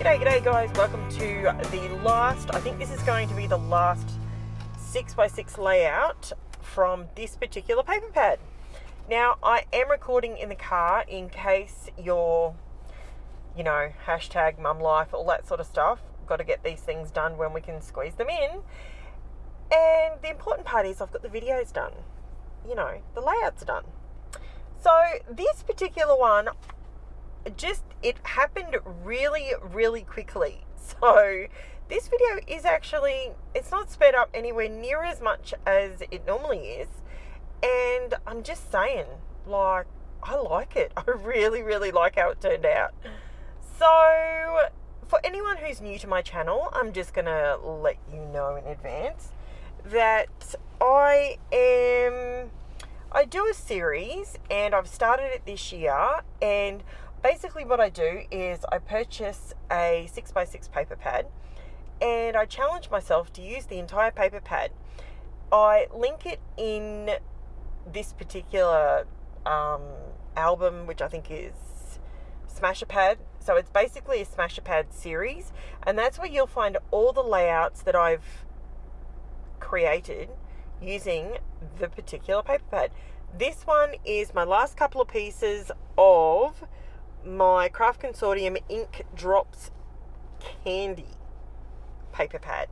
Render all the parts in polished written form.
G'day guys, welcome to the last, I think this is going to be the last 6x6 layout from this particular paper pad. Now, I am recording in the car in case you're, hashtag mum life, all that sort of stuff. Got to get these things done when we can squeeze them in. And the important part is I've got the videos done. The layouts are done. So this particular one, it happened really, really quickly. So this video is actually, it's not sped up anywhere near as much as it normally is. And I'm just saying, I like it. I really, really like how it turned out. So for anyone who's new to my channel, I'm just going to let you know in advance that I do a series, and I've started it this year, and basically what I do is I purchase a 6x6 paper pad and I challenge myself to use the entire paper pad. I link it in this particular album, which I think is Smasher Pad. So it's basically a Smasher Pad series, and that's where you'll find all the layouts that I've created using the particular paper pad. This one is my last couple of pieces of my Craft Consortium Ink Drops Candy paper pad.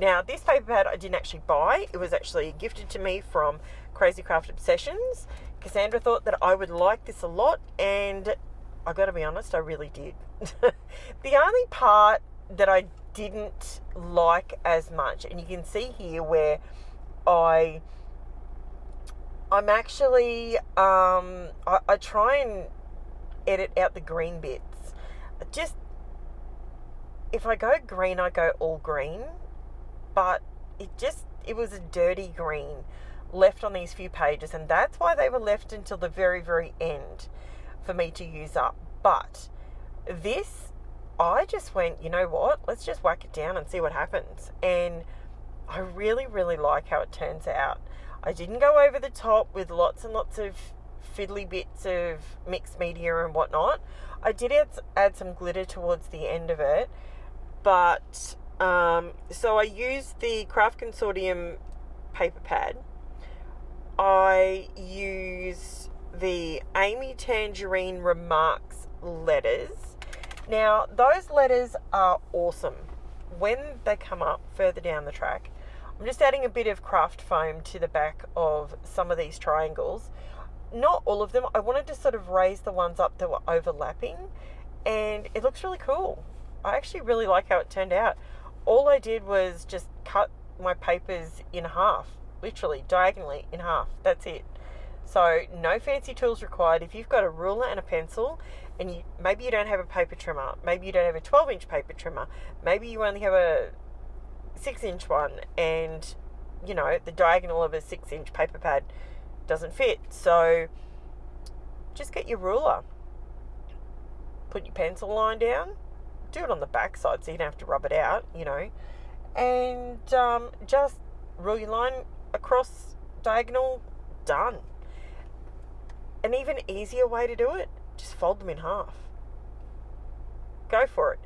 Now, this paper pad I didn't actually buy. It was actually gifted to me from Crazy Craft Obsessions. Cassandra thought that I would like this a lot, and I got to be honest, I really did. The only part that I didn't like as much, and you can see here where I'm actually I try and edit out the green bits. If I go green, I go all green, but it was a dirty green left on these few pages, and that's why they were left until the very, very end for me to use up. But this, I just went, you know what, let's just whack it down and see what happens. And I really, really like how it turns out. I didn't go over the top with lots and lots of fiddly bits of mixed media and whatnot. I did add some glitter towards the end of it, but so I used the Craft Consortium paper pad. I use the Amy Tangerine Remarks letters. Now, those letters are awesome when they come up further down the track. I'm just adding a bit of craft foam to the back of some of these triangles. Not all of them. I wanted to sort of raise the ones up that were overlapping, and it looks really cool. I actually really like how it turned out. All I did was just cut my papers in half, literally diagonally in half. That's it. So no fancy tools required. If you've got a ruler and a pencil, and maybe you don't have a paper trimmer, maybe you don't have a 12-inch paper trimmer, maybe you only have a 6-inch one, and the diagonal of a 6-inch paper pad doesn't fit. So just get your ruler, put your pencil line down, do it on the back side so you don't have to rub it out, and just rule your line across diagonal, done. An even easier way to do it, just fold them in half. Go for it.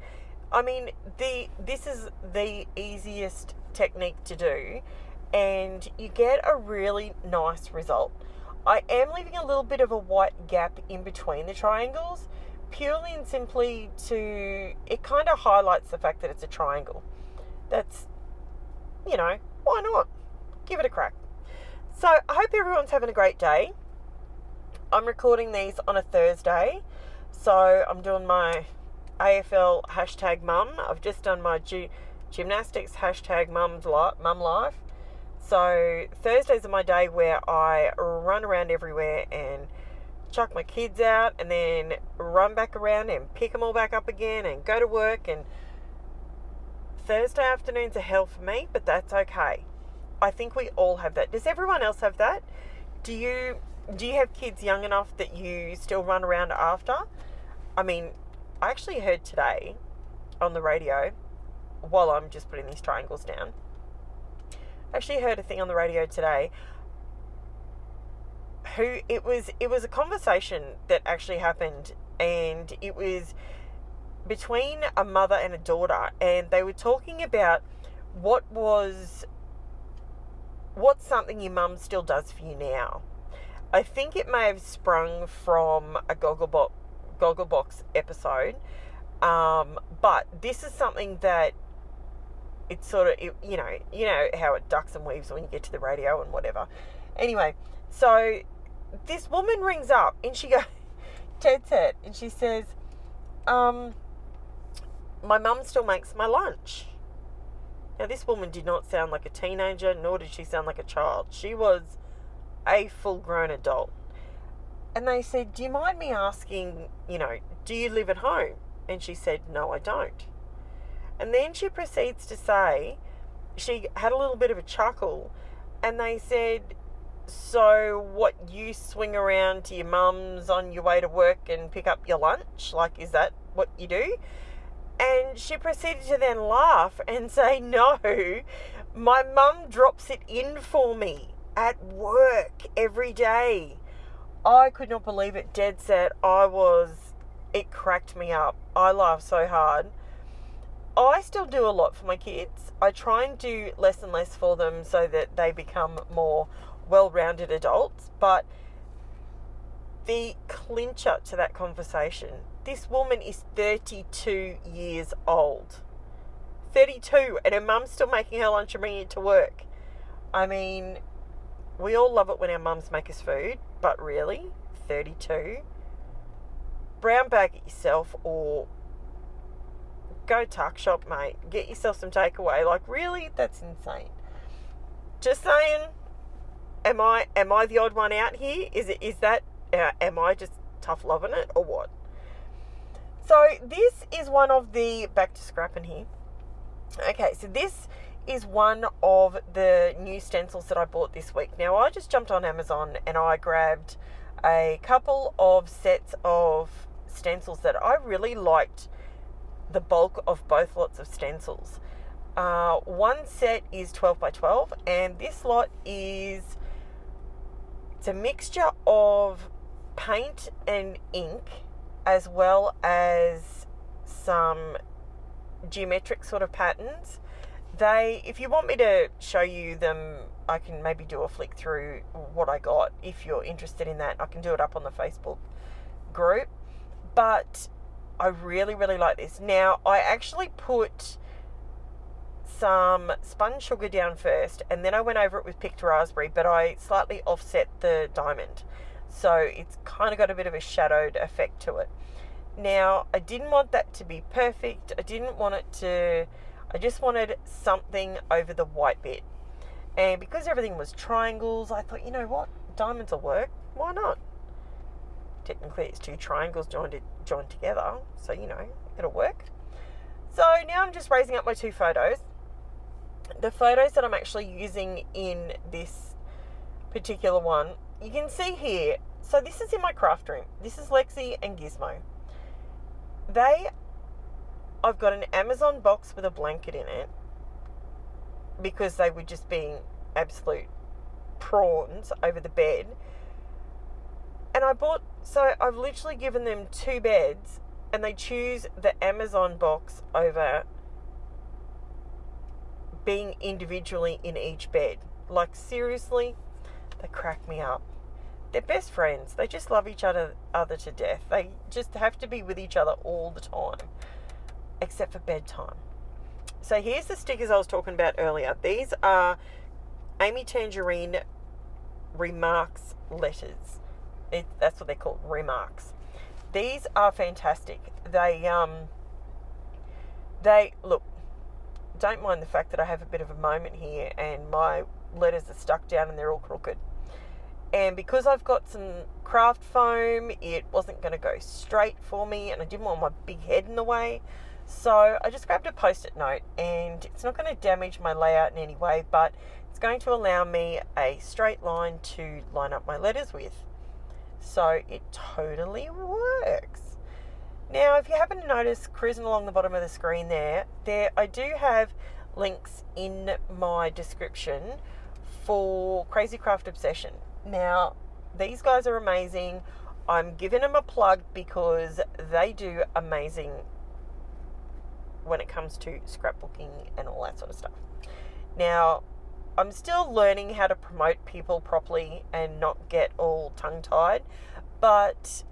I mean, this is the easiest technique to do, and you get a really nice result. I am leaving a little bit of a white gap in between the triangles, purely and simply it kind of highlights the fact that it's a triangle. That's, why not? Give it a crack. So I hope everyone's having a great day. I'm recording these on a Thursday, so I'm doing my AFL hashtag mum. I've just done my gymnastics hashtag mum life. So Thursdays are my day where I run around everywhere and chuck my kids out, and then run back around and pick them all back up again and go to work. And Thursday afternoons are hell for me, but that's okay. I think we all have that. Does everyone else have that? Do you have kids young enough that you still run around after? I mean, I actually heard today on the radio, while I'm just putting these triangles down, I actually heard a thing on the radio today. It was a conversation that actually happened, and it was between a mother and a daughter, and they were talking about what's something your mum still does for you now. I think it may have sprung from a Gogglebox episode, but this is something that it's sort of, you know how it ducks and weaves when you get to the radio and whatever. Anyway, so this woman rings up and she goes, dead set, and she says, my mum still makes my lunch. Now, this woman did not sound like a teenager, nor did she sound like a child. She was a full-grown adult. And they said, do you mind me asking, do you live at home? And she said, no, I don't. And then she proceeds to say, she had a little bit of a chuckle, and they said, so what, you swing around to your mum's on your way to work and pick up your lunch? Like, is that what you do? And she proceeded to then laugh and say, no, my mum drops it in for me at work every day. I could not believe it, dead set. It cracked me up. I laughed so hard. I still do a lot for my kids. I try and do less and less for them so that they become more well-rounded adults. But the clincher to that conversation, this woman is 32 years old. 32, and her mum's still making her lunch and bringing it to work. I mean, we all love it when our mums make us food, but really, 32? Brown bag it yourself, or go tuck shop, mate. Get yourself some takeaway. Like, really? That's insane. Just saying, am I the odd one out here? Am I just tough loving it, or what? So this is one of the, back to scrapping here. Okay, so this is one of the new stencils that I bought this week. Now, I just jumped on Amazon and I grabbed a couple of sets of stencils that I really liked the bulk of both lots of stencils. One set is 12 by 12, and this lot it's a mixture of paint and ink, as well as some geometric sort of patterns. If you want me to show you them, I can maybe do a flick through what I got. If you're interested in that, I can do it up on the Facebook group. But I really, really like this. Now, I actually put some spun sugar down first, and then I went over it with picked raspberry, but I slightly offset the diamond. So it's kind of got a bit of a shadowed effect to it. Now, I didn't want that to be perfect. I just wanted something over the white bit. And because everything was triangles, I thought, you know what? Diamonds will work. Why not? Technically, it's two triangles joined together. So, it'll work. So now I'm just raising up my two photos. The photos that I'm actually using in this particular one, you can see here. So this is in my craft room. This is Lexi and Gizmo. I've got an Amazon box with a blanket in it because they were just being absolute prawns over the bed. And I've literally given them two beds, and they choose the Amazon box over being individually in each bed. Like, seriously, they crack me up. They're best friends. They just love each other to death. They just have to be with each other all the time, except for bedtime. So here's the stickers I was talking about earlier. These are Amy Tangerine Remarks letters. That's what they're called, remarks. These are fantastic. They look, don't mind the fact that I have a bit of a moment here and my letters are stuck down and they're all crooked. And because I've got some craft foam, it wasn't going to go straight for me, and I didn't want my big head in the way. So I just grabbed a Post-it note, and it's not going to damage my layout in any way, but it's going to allow me a straight line to line up my letters with. So it totally works. Now, if you happen to notice, cruising along the bottom of the screen there I do have links in my description for Crazy Craft Obsession. Now, these guys are amazing. I'm giving them a plug because they do amazing when it comes to scrapbooking and all that sort of stuff. Now, I'm still learning how to promote people properly and not get all tongue-tied, but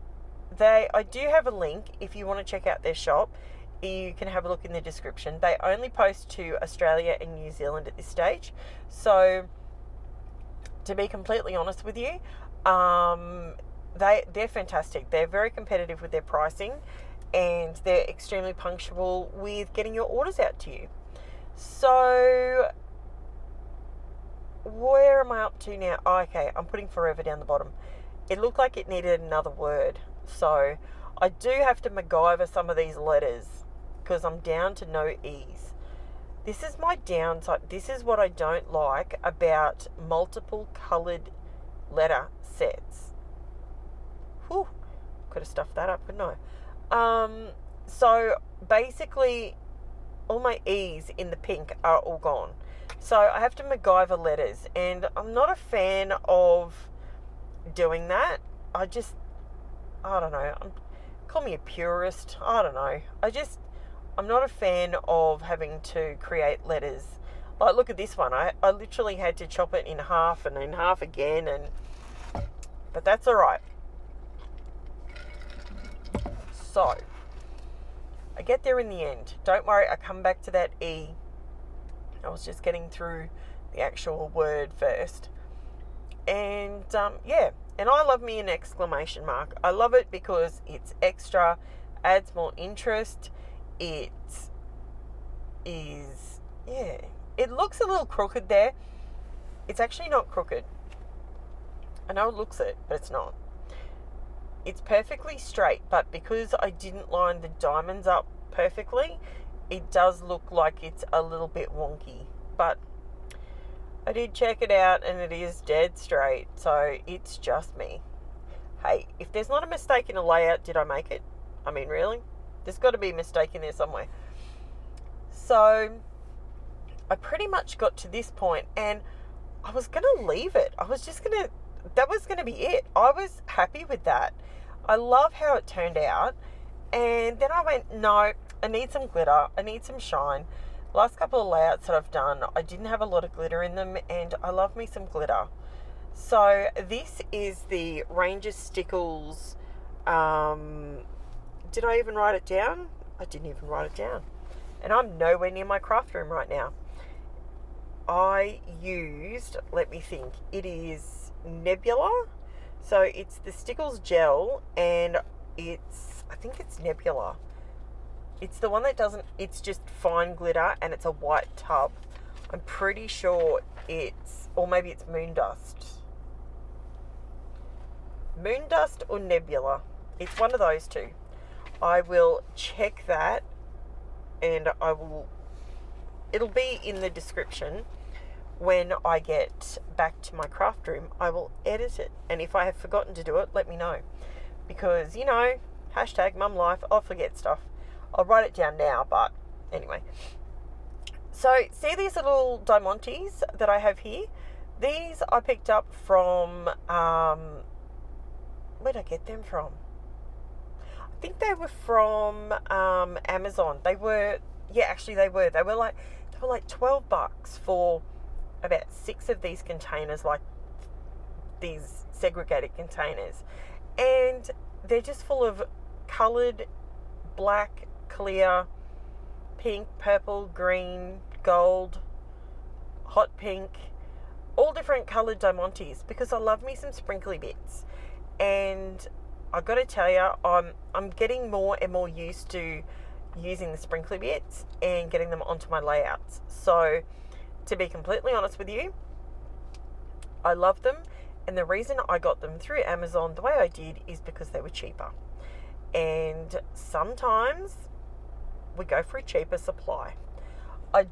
I do have a link if you want to check out their shop. You can have a look in the description. They only post to Australia and New Zealand at this stage. So, to be completely honest with you, they're fantastic. They're very competitive with their pricing, and they're extremely punctual with getting your orders out to you. So, where am I up to now? Oh, okay, I'm putting forever down the bottom. It looked like it needed another word. So, I do have to MacGyver some of these letters because I'm down to no E's. This is my downside. This is what I don't like about multiple coloured letter sets. Whew, could have stuffed that up, couldn't I? So basically, all my E's in the pink are all gone. So I have to MacGyver letters, and I'm not a fan of doing that. I don't know. Call me a purist. I don't know. I'm not a fan of having to create letters. Like, look at this one. I literally had to chop it in half and in half again, but that's all right. So, I get there in the end. Don't worry, I come back to that E. I was just getting through the actual word first. And, yeah. And I love me an exclamation mark. I love it because it's extra, adds more interest. It is, yeah. It looks a little crooked there. It's actually not crooked. I know it looks it, but it's not. It's perfectly straight, but because I didn't line the diamonds up perfectly, it does look like it's a little bit wonky. But I did check it out, and it is dead straight, so it's just me. Hey, if there's not a mistake in a layout, did I make it? I mean, really? There's got to be a mistake in there somewhere. So I pretty much got to this point, and I was going to leave it. That was going to be it. I was happy with that. I love how it turned out. And then I went, no, I need some glitter. I need some shine. Last couple of layouts that I've done, I didn't have a lot of glitter in them, and I love me some glitter. So this is the Ranger Stickles. Did I even write it down? I didn't even write it down. And I'm nowhere near my craft room right now. I used, let me think, it is Nebula. So it's the Stickles gel, and I think it's Nebula. It's the one that doesn't, it's just fine glitter, and it's a white tub. I'm pretty sure or maybe it's Moondust. Moondust or Nebula. It's one of those two. I will check that, and it'll be in the description. When I get back to my craft room, I will edit it. And if I have forgotten to do it, let me know. Because, #mumlife, I'll forget stuff. I'll write it down now, but anyway. So, see these little diamantes that I have here? These I picked up from, where'd I get them from? I think they were from Amazon. They were like $12 for about 6 of these containers, like these segregated containers, and they're just full of coloured black, clear, pink, purple, green, gold, hot pink, all different coloured diamantes, because I love me some sprinkly bits. And I got to tell you, I'm getting more and more used to using the sprinkly bits and getting them onto my layouts. So, to be completely honest with you, I love them, and the reason I got them through Amazon the way I did is because they were cheaper. And sometimes we go for a cheaper supply. I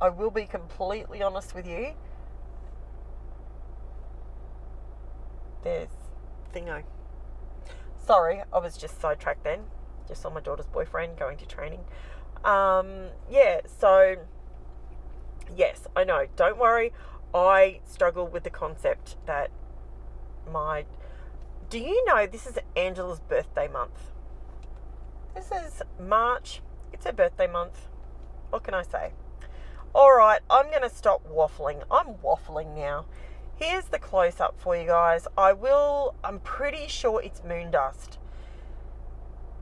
will be completely honest with you, there's Thingo. Sorry, I was just sidetracked then. Just saw my daughter's boyfriend going to training. So yes, I know. Don't worry. I struggle with the concept that do you know this is Angela's birthday month? This is March It's her birthday month. What can I say? Alright, I'm going to stop waffling. I'm waffling now. Here's the close-up for you guys. I'm pretty sure it's moon dust.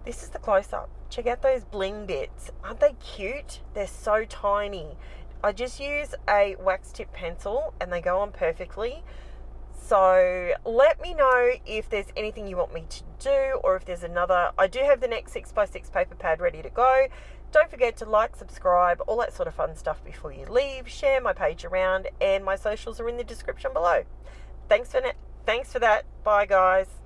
This is the close-up. Check out those bling bits. Aren't they cute? They're so tiny. I just use a wax tip pencil and they go on perfectly. So let me know if there's anything you want me to do, or if there's another. I do have the next 6x6 paper pad ready to go. Don't forget to like, subscribe, all that sort of fun stuff before you leave. Share my page around, and my socials are in the description below. Thanks for that. Bye, guys.